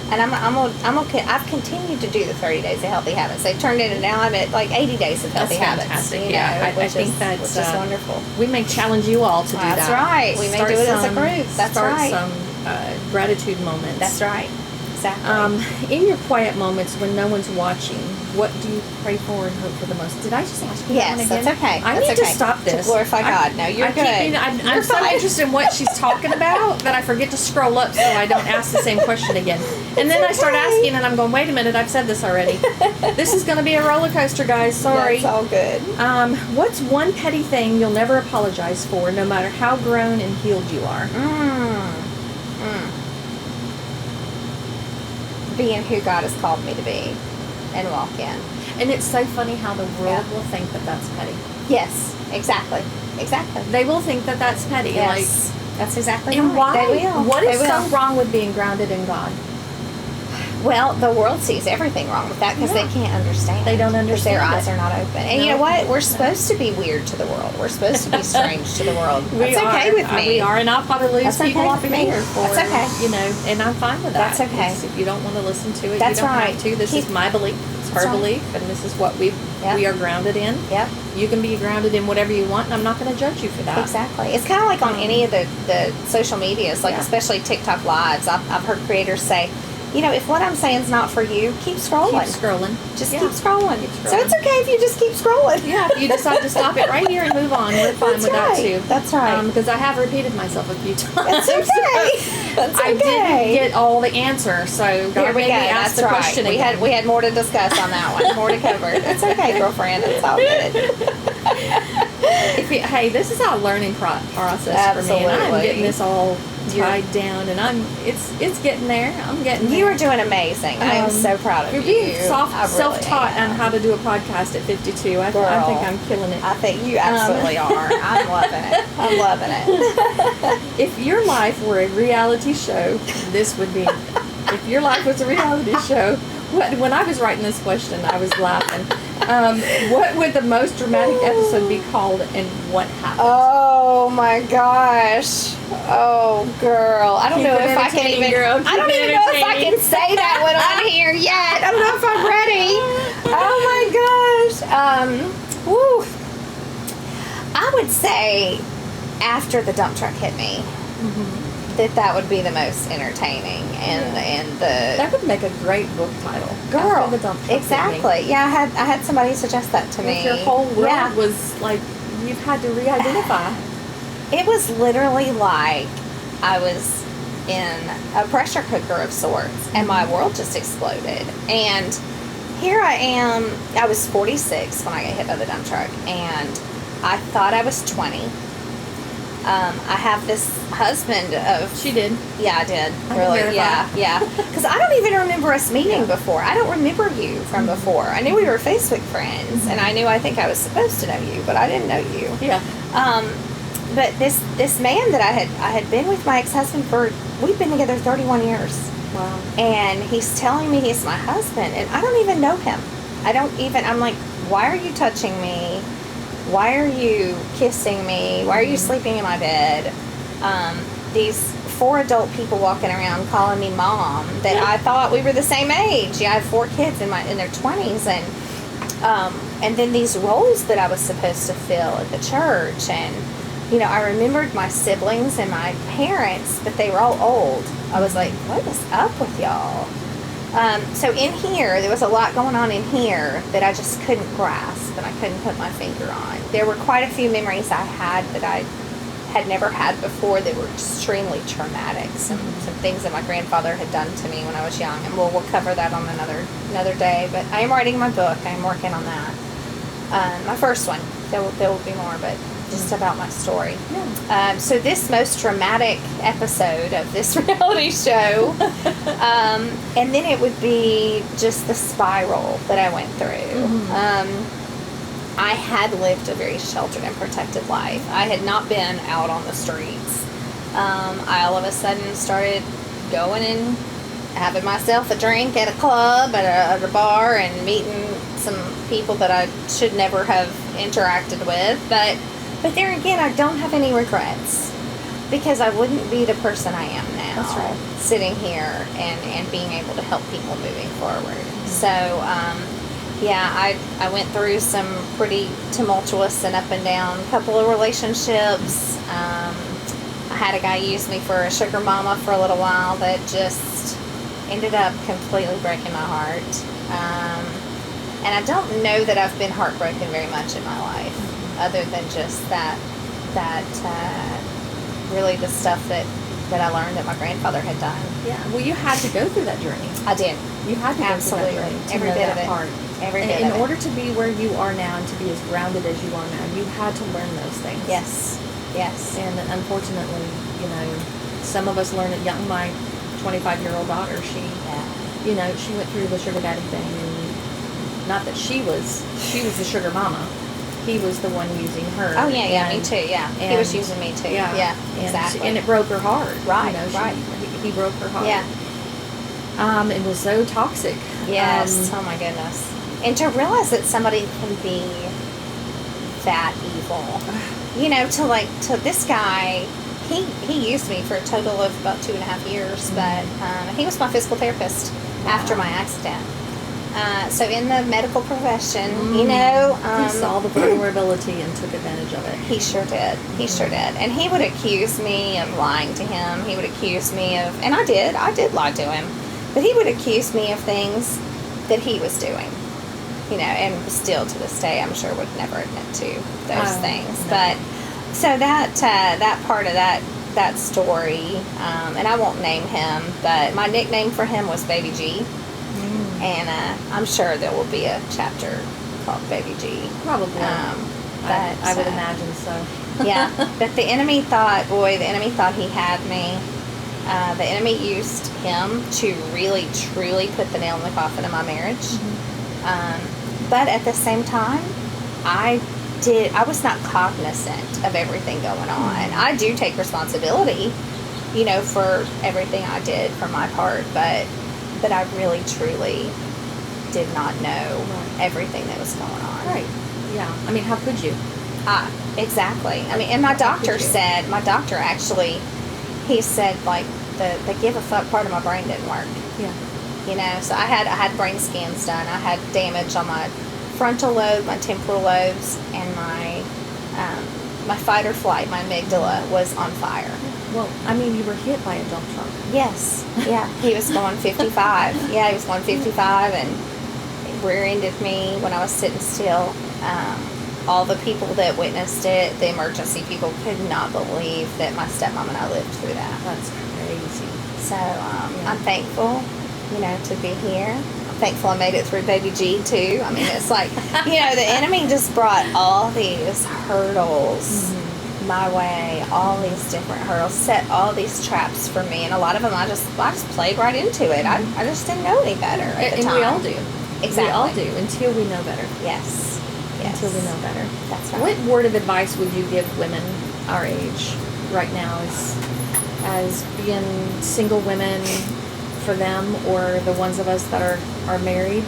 And I've continued to do the 30 days of healthy habits. They've turned into, now I'm at like 80 days of healthy habits. Fantastic. I think that's which is wonderful. We may challenge you all to do that. That's right. We may do it as a group. That's right. Start some gratitude moments. That's right. Exactly. In your quiet moments when no one's watching, what do you pray for and hope for the most? Did I just ask you that one again? That's okay. I need to stop this. To glorify God. No, you're good. I'm so interested in what she's talking about that I forget to scroll up so I don't ask the same question again. And then I start asking, and I'm going, wait a minute, I've said this already. This is going to be a roller coaster, guys. Sorry. That's all good. What's one petty thing you'll never apologize for, no matter how grown and healed you are? Being who God has called me to be and walk in. And it's so funny how the world will think that that's petty. Yes, exactly. They will think that that's petty. Yes, that's exactly and right. Why? They will. What is so wrong with being grounded in God? Well, the world sees everything wrong with that because they can't understand. They don't understand. Because their eyes are not open. And you know what? We're supposed to be weird to the world. We're supposed to be strange to the world. That's okay with me. We are, and I'll probably lose people off of here for That's okay. and I'm fine with that. That's okay. If you don't want to listen to it, that's you don't right. have to. This is my belief. It's her belief, and this is what we are grounded in. Yep. You can be grounded in whatever you want, and I'm not going to judge you for that. Exactly. It's kind of like on any of the social medias, like especially TikTok lives. I've heard creators say, if what I'm saying is not for you, keep scrolling. Keep scrolling. Just keep scrolling. So it's okay if you just keep scrolling. Yeah, if you decide to stop it right here and move on, we're fine with that too. That's right. Because I have repeated myself a few times. That's okay. That's okay. I didn't get all the answer, so God made me ask the question again. We had more to discuss on that one, more to cover. It's okay, girlfriend. It's all good. Hey, this is our learning process Absolutely. for me, and I'm getting this all tied down, and it's getting there. I'm getting there. You are doing amazing. I am so proud of you. You're being self-taught on how to do a podcast at 52. I think I'm killing it. I think you absolutely are. I'm loving it. If your life were a reality show, this would be. If your life was a reality show, when I was writing this question, I was laughing. What would the most dramatic episode be called, and what happened? Oh my gosh! Oh girl, I don't know if I can even. I don't even know if I can say that one on here yet. I don't know if I'm ready. Oh my gosh! Woo! I would say after the dump truck hit me. Mm-hmm. That would be the most entertaining and the that would make a great book title. Girl, the dump truck exactly. Yeah, I had somebody suggest that to me. Your whole world was like you've had to re-identify. It was literally like I was in a pressure cooker of sorts, and my world just exploded. And here I am. I was 46 when I got hit by the dump truck, and I thought I was 20. I have this husband of... She did? Yeah, I did. Really? Yeah. Because I don't even remember us meeting before. I don't remember you from before. I knew we were Facebook friends, and I think I was supposed to know you, but I didn't know you. Yeah. But this man that I had been with my ex-husband for... We've been together 31 years. Wow. And he's telling me he's my husband, and I don't even know him. I'm like, why are you touching me? Why are you kissing me? Why are you sleeping in my bed? These 4 adult people walking around calling me mom that I thought we were the same age. Yeah, I have 4 kids in their 20s, and then these roles that I was supposed to fill at the church. And I remembered my siblings and my parents, but they were all old. I was like, what is up with y'all? So in here, there was a lot going on in here that I just couldn't grasp and I couldn't put my finger on. There were quite a few memories I had that I had never had before that were extremely traumatic. Some things that my grandfather had done to me when I was young, and we'll cover that on another day. But I am writing my book. I am working on that. My first one. There will be more, but just about my story. Yeah. So this most dramatic episode of this reality show, and then it would be just the spiral that I went through. I had lived a very sheltered and protected life. I had not been out on the streets. I all of a sudden started going and having myself a drink at a club, at a bar, and meeting some people that I should never have interacted with. But there again, I don't have any regrets, because I wouldn't be the person I am now. That's right. Sitting here and being able to help people moving forward. So, yeah, I went through some pretty tumultuous and up and down couple of relationships. I had a guy use me for a sugar mama for a little while that just ended up completely breaking my heart. And I don't know that I've been heartbroken very much in my life, other than just that really the stuff that I learned that my grandfather had done. Yeah. Well, you had to go through that journey. I did. You had to go through that journey to Every know bit that of it. part. Every And bit in of it. order to be where you are now and to be as grounded as you are now, you had to learn those things. Yes. Yes. And unfortunately, some of us learn it young. My 25-year-old daughter, she went through the sugar daddy thing, and not that she was the sugar mama. He was the one using her. Oh, yeah, me too, yeah. He was using me too. Yeah, exactly. And it broke her heart. Right, right. He broke her heart. Yeah. It was so toxic. Yes. Oh, my goodness. And to realize that somebody can be that evil. To this guy, he used me for a total of about 2.5 years, but he was my physical therapist after my accident. So in the medical profession, he saw the vulnerability and took advantage of it. He sure did. He sure did. And he would accuse me of lying to him. He would accuse me of, and I did lie to him, but he would accuse me of things that he was doing. And still to this day, I'm sure would never admit to those things. No. But so that part of that story, and I won't name him, but my nickname for him was Baby G. And I'm sure there will be a chapter called Baby G. Probably. But I would imagine so. Yeah. But the enemy thought he had me. The enemy used him to really, truly put the nail in the coffin of my marriage. But at the same time, I was not cognizant of everything going on. I do take responsibility, for everything I did for my part, but I really, truly did not know everything that was going on. Right. Yeah. I mean, how could you? Exactly. I mean, and my doctor actually, he said, like, the give a fuck part of my brain didn't work. Yeah. So I had brain scans done. I had damage on my frontal lobe, my temporal lobes, and my fight or flight, my amygdala was on fire. Well, I mean, you were hit by a dump truck. Yes. Yeah. He was going 55. Yeah, he was going 55 and rear-ended me when I was sitting still. All the people that witnessed it, the emergency people, could not believe that my stepmom and I lived through that. That's crazy. So I'm thankful, to be here. I'm thankful I made it through Baby G too. I mean, it's like, the enemy just brought all these hurdles my way, all these different hurdles, set all these traps for me, and a lot of them I just played right into it. I just didn't know any better at the time. And we all do. Exactly. We all do until we know better. Yes. Until we know better. That's right. What word of advice would you give women our age right now as being single women for them, or the ones of us that are married?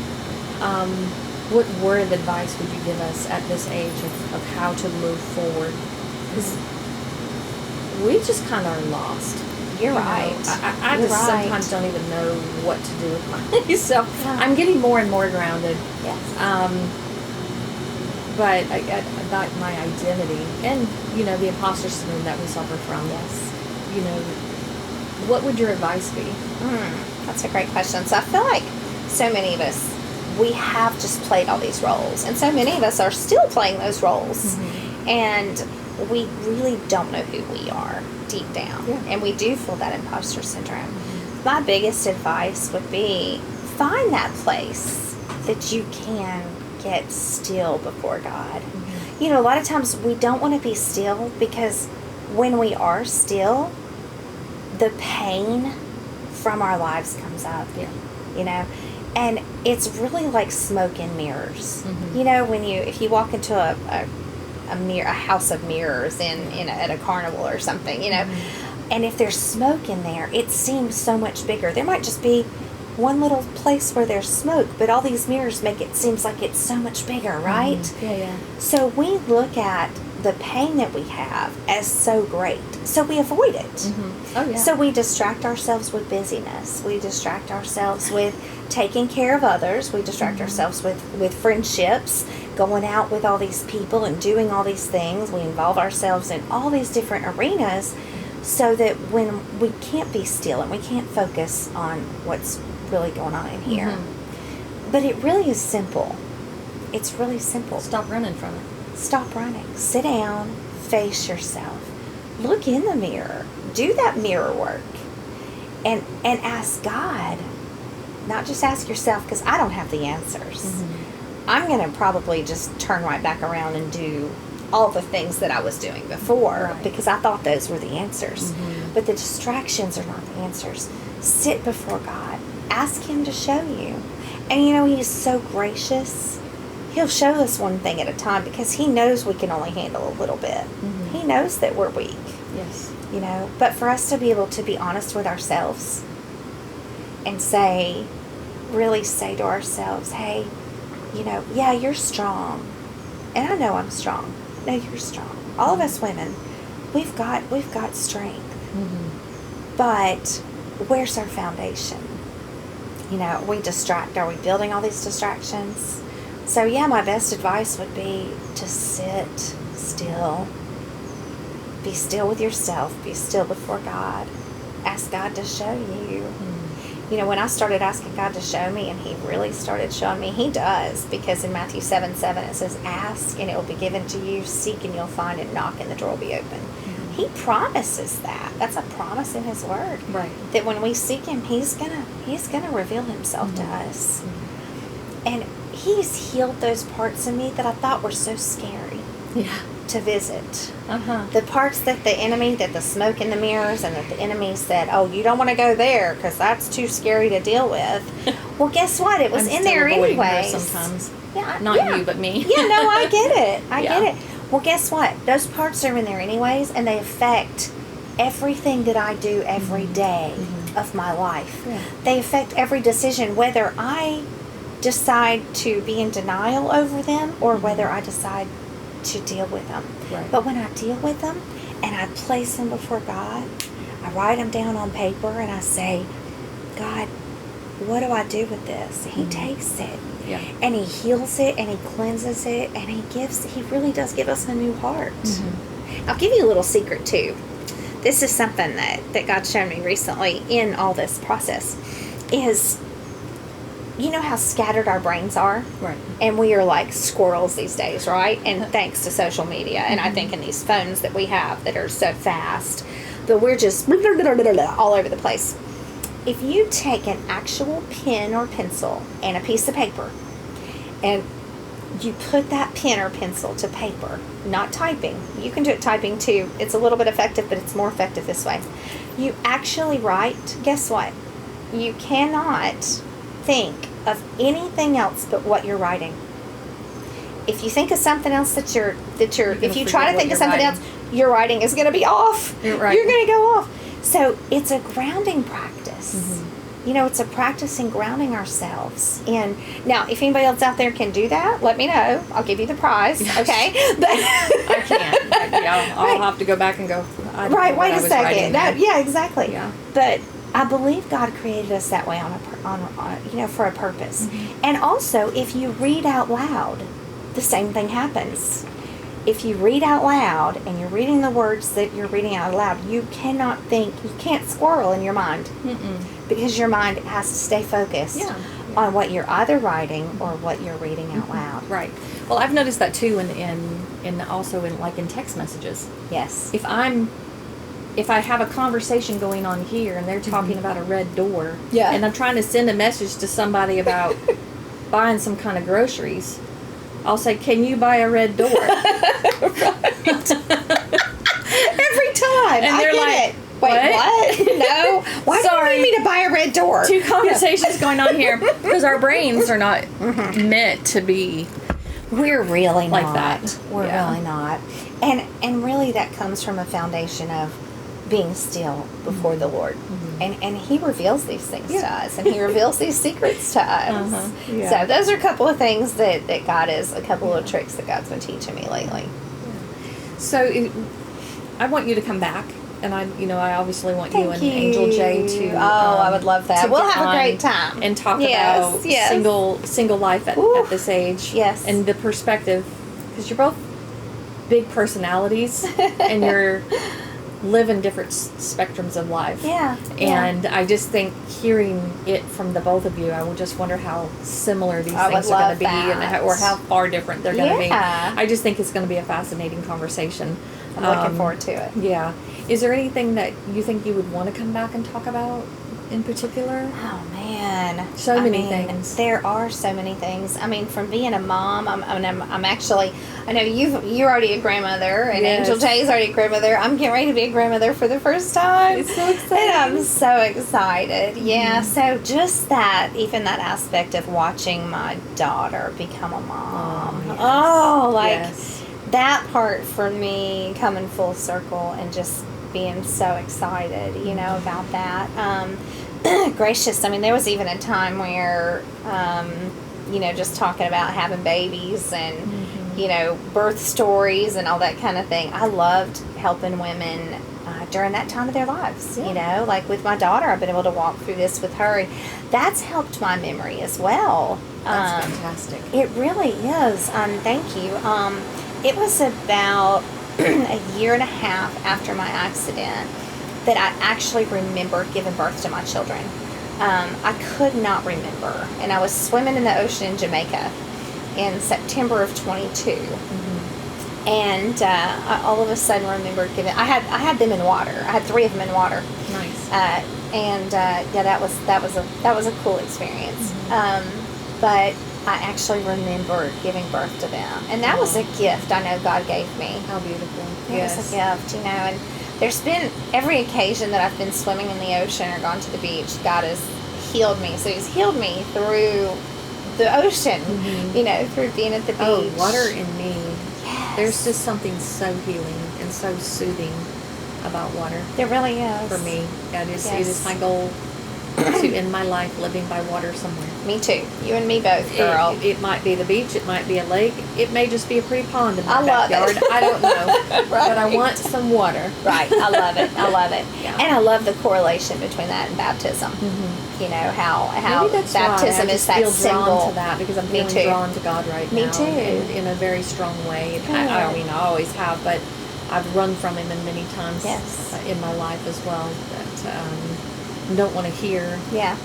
What word of advice would you give us at this age of how to move forward? Because we just kind of are lost. You're right. I just sometimes don't even know what to do with myself. I'm getting more and more grounded. Yes. But I got my identity and, the imposter syndrome that we suffer from. Yes. What would your advice be? That's a great question. So I feel like so many of us, we have just played all these roles. And so many of us are still playing those roles. And we really don't know who we are deep down. Yeah. And we do feel that imposter syndrome. My biggest advice would be find that place that you can get still before God. you know, a lot of times we don't want to be still because when we are still, the pain from our lives comes up. Yeah. You know, and it's really like smoke and mirrors. Mm-hmm. You know, if you walk into a house of mirrors at a carnival or something, you know, mm-hmm. and if there's smoke in there, it seems so much bigger. There might just be one little place where there's smoke, but all these mirrors make it seems like it's so much bigger, right? Mm-hmm. Yeah. So we look at the pain that we have as so great, so we avoid it. Mm-hmm. Oh, yeah. So we distract ourselves with busyness. We distract ourselves with taking care of others. We distract mm-hmm. ourselves with friendships, going out with all these people and doing all these things. We involve ourselves in all these different arenas so that when we can't be still and we can't focus on what's really going on in here. Mm-hmm. But it really is simple. It's really simple. Stop running from it. Stop running. Sit down. Face yourself. Look in the mirror. Do that mirror work. And ask God. Not just ask yourself, because I don't have the answers. Mm-hmm. I'm going to probably just turn right back around and do all the things that I was doing before, right. because I thought those were the answers. Mm-hmm. But the distractions are not the answers. Sit before God. Ask Him to show you. And you know, He's so gracious. He'll show us one thing at a time because He knows we can only handle a little bit. Mm-hmm. He knows that we're weak. Yes. You know, but for us to be able to be honest with ourselves and really say to ourselves, hey, you know, yeah, you're strong. And I know I'm strong. No, you're strong. All of us women, we've got strength. Mm-hmm. But where's our foundation? You know, are we building all these distractions? So yeah, my best advice would be to sit still. Be still with yourself. Be still before God. Ask God to show you. Mm-hmm. You know, when I started asking God to show me, and He really started showing me, He does, because in Matthew 7:7 it says, ask and it will be given to you, seek and you'll find, and knock and the door will be open. Mm-hmm. He promises that. That's a promise in His Word. Right. That when we seek Him, He's gonna reveal Himself to us. Mm-hmm. And He's healed those parts of me that I thought were so scary. Yeah. To visit. Uh-huh. The parts that the smoke in the mirrors, and that the enemy said, oh, you don't want to go there because that's too scary to deal with. Well, guess what? It was I'm in still there avoiding her anyway. sometimes. Yeah, Not yeah. you, but me. Yeah, no, I get it. I Yeah. get it. Well, guess what? Those parts are in there anyways, and they affect everything that I do every day of my life. Yeah. They affect every decision, whether I decide to be in denial over them or whether I decide to deal with them. Right. But when I deal with them and I place them before God, I write them down on paper and I say, God, what do I do with this? He takes it. Yeah. And He heals it and He cleanses it and He really does give us a new heart. Mm-hmm. I'll give you a little secret too. This is something that God showed me recently in all this process is, you know how scattered our brains are? Right. And we are like squirrels these days, right? And thanks to social media. And I think in these phones that we have that are so fast, that we're just all over the place. If you take an actual pen or pencil and a piece of paper, and you put that pen or pencil to paper, not typing. You can do it typing too. It's a little bit effective, but it's more effective this way. You actually write, guess what? You cannot think of anything else but what you're writing. If you think of something else if you try to think of something else, your writing is going to be off. You're right. You're going to go off. So it's a grounding practice. Mm-hmm. You know, it's a practice in grounding ourselves. And now, if anybody else out there can do that, let me know. I'll give you the prize. Okay. But I can't. But yeah, I'll have to go back and go. Right. Wait a second. Yeah, exactly. Yeah. But I believe God created us that way for a purpose. Mm-hmm. And also, if you read out loud, the same thing happens. If you read out loud and you're reading the words that you're reading out loud, you can't squirrel in your mind. Mm-mm. Because your mind has to stay focused on what you're either writing or what you're reading out loud. Right. Well, I've noticed that too in also in text messages. Yes. If I have a conversation going on here and they're talking about a red door, and I'm trying to send a message to somebody about buying some kind of groceries, I'll say, "Can you buy a red door?" Every time. And I they're get like, it. Wait, what? No. Why do you need me to buy a red door? Two conversations going on here because our brains are not meant to be. We're really like not. that. We're really not. And really that comes from a foundation of being still before the Lord. And He reveals these things to us. And He reveals these secrets to us. So those are a couple of things that God is, a couple of tricks that God's been teaching me lately. So I want you to come back. And I obviously want you and Angel J to. I would love that. We'll have a great time and talk about single life at this age. Yes, and the perspective, because you're both big personalities, and you're living different spectrums of life. Yeah, and I just think hearing it from the both of you, I would just wonder how similar these things are going to be, or how far different they're going to be. I just think it's going to be a fascinating conversation. I'm looking forward to it. Yeah. Is there anything that you think you would want to come back and talk about in particular? Oh, man. So many things. There are so many things. I mean, from being a mom, I'm actually, I know you're already a grandmother, and Angel Jay's already a grandmother. I'm getting ready to be a grandmother for the first time. It's so exciting. And I'm so excited. Yeah, so just that, even that aspect of watching my daughter become a mom. That part for me coming full circle and just being so excited, about that. Gracious. I mean, there was even a time where, just talking about having babies and, birth stories and all that kind of thing. I loved helping women during that time of their lives, like with my daughter, I've been able to walk through this with her. And that's helped my memory as well. That's fantastic. It really is. Thank you. It was about a year and a half after my accident that I actually remembered giving birth to my children. I could not remember. And I was swimming in the ocean in Jamaica in September of 22. And I all of a sudden remembered giving. I had them in water. I had 3 of them in water. Nice. That was a cool experience. But I actually remember giving birth to them. And that was a gift I know God gave me. How beautiful. It was a gift, and there's been every occasion that I've been swimming in the ocean or gone to the beach, God has healed me. So He's healed me through the ocean, through being at the beach. Oh, water and me. Yes. There's just something so healing and so soothing about water. There really is. For me. It is my goal to end my life living by water somewhere. Me too. You and me both, girl. It might be the beach. It might be a lake. It may just be a pretty pond in my backyard. I don't know. Right. But I want some water. Right. I love it. I love it. Yeah. And I love the correlation between that and baptism. How baptism is that symbol. Drawn to that because I'm feeling drawn to God right now. Me too. In a very strong way. I always have, but I've run from Him many times in my life as well. That don't want to hear. Yeah.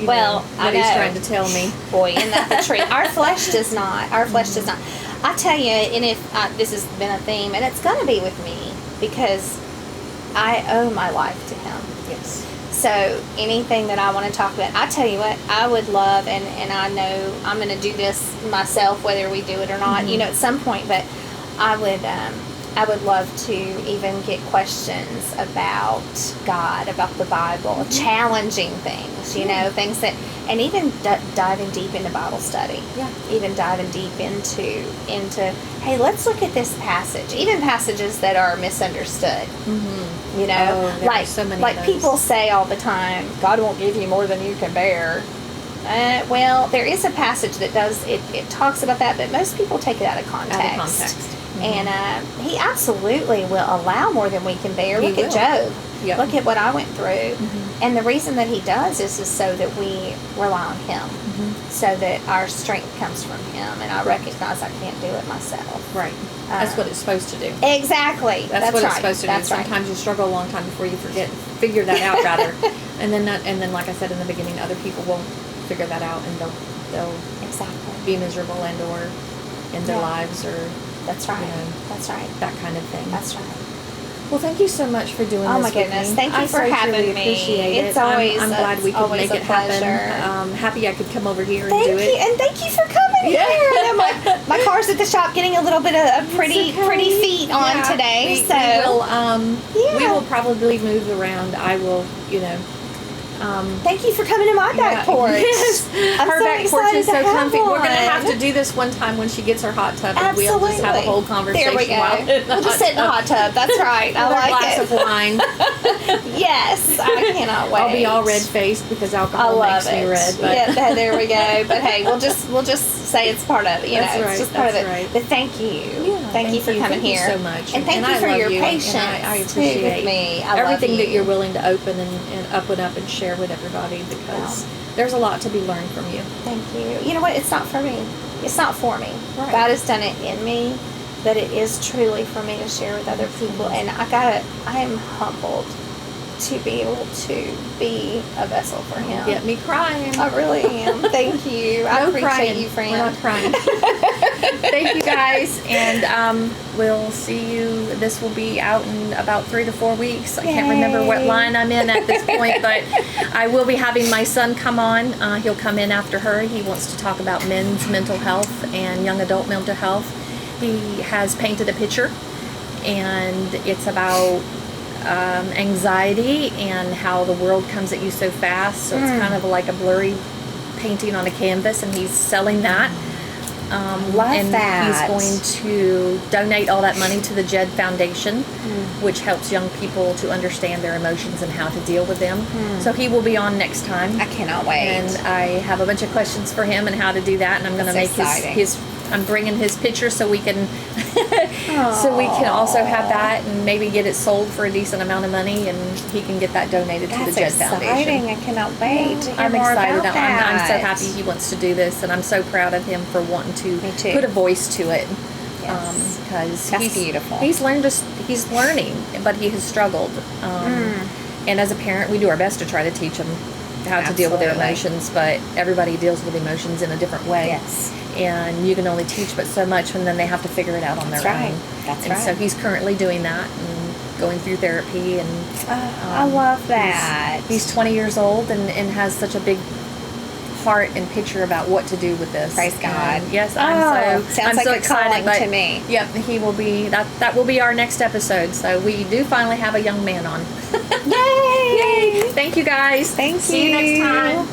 Well, what He's trying to tell me. Boy, isn't that the truth? Our flesh does not. Our flesh does not. I tell you, and if this has been a theme, and it's going to be with me because I owe my life to Him. Yes. So anything that I want to talk about, I tell you what, I would love, and I know I'm going to do this myself, whether we do it or not, at some point. But I would love to even get questions about God, about the Bible, challenging things, things that, and even diving deep into Bible study. Yeah. Even diving deep into, hey, let's look at this passage, even passages that are misunderstood. Like people say all the time, God won't give you more than you can bear. Well, there is a passage that does, it talks about that, but most people take it out of context. And He absolutely will allow more than we can bear. Look at Job. Yep. Look at what I went through. And the reason that He does is so that we rely on Him, so that our strength comes from Him, and I recognize I can't do it myself. Right. That's what it's supposed to do. Exactly. That's what right. it's supposed to do. Sometimes you struggle a long time before you figure that out, rather. And then, like I said in the beginning, other people won't figure that out, and they'll be miserable and or in their lives or. That's right. That's right. That kind of thing. That's right. Well, thank you so much for doing this. Oh my goodness! Thank you for having me. Appreciate it's always I'm glad we could make it happen. Happy I could come over here and do it. And thank you for coming here. And my car's at the shop getting a little bit of pretty feet on today. We will probably move around. I will, thank you for coming to my back porch. Yes. Her back porch is so comfy. We're going to have to do this one time when she gets her hot tub, and we'll just have a whole conversation. There we go. We'll just sit in the hot tub. That's right. I like glass of wine. Yes, I cannot wait. I'll be all red faced because alcohol makes me red. But. Yeah, there we go. But hey, we'll just say it's part of it. It's just part of it. Right. But thank you. Yeah, thank you for coming here. Thank you so much. And thank you for your patience. I appreciate with me. everything that you're willing to open and open up and share with everybody, because there's a lot to be learned from you. Thank you. You know what? It's not for me. It's not for me. Right. God has done it in me, but it is truly for me to share with other people. And I am humbled to be able to be a vessel for Him. Get me crying. I really am. Thank you. I appreciate you, friend. We're not crying. Thank you, guys, and we'll see you. This will be out in about 3 to 4 weeks. I can't remember what line I'm in at this point, but I will be having my son come on. He'll come in after her. He wants to talk about men's mental health and young adult mental health. He has painted a picture, and it's about anxiety and how the world comes at you so fast. So it's kind of like a blurry painting on a canvas, and he's selling that. Love that. He's going to donate all that money to the Jed Foundation, which helps young people to understand their emotions and how to deal with them. So he will be on next time. I cannot wait. And I have a bunch of questions for him and how to do that, and I'm going to make his I'm bringing his picture so we can also have that and maybe get it sold for a decent amount of money, and he can get that donated to the Jed Foundation. I cannot wait to hear I'm more excited. about that. I'm so happy he wants to do this, and I'm so proud of him for wanting to put a voice to it. Yes. Because That's beautiful. He's learning, but he has struggled. And as a parent, we do our best to try to teach him how to deal with their emotions, but everybody deals with emotions in a different way. Yes. And you can only teach but so much, and then they have to figure it out on their own. That's right. So he's currently doing that and going through therapy. And I love that. He's 20 years old and has such a big heart and picture about what to do with this. Praise God. And yes, sounds I'm so like excited. Calling to me. Yep, he will be. That will be our next episode. So we do finally have a young man on. Yay! Yay! Thank you, guys. Thank you. See you next time.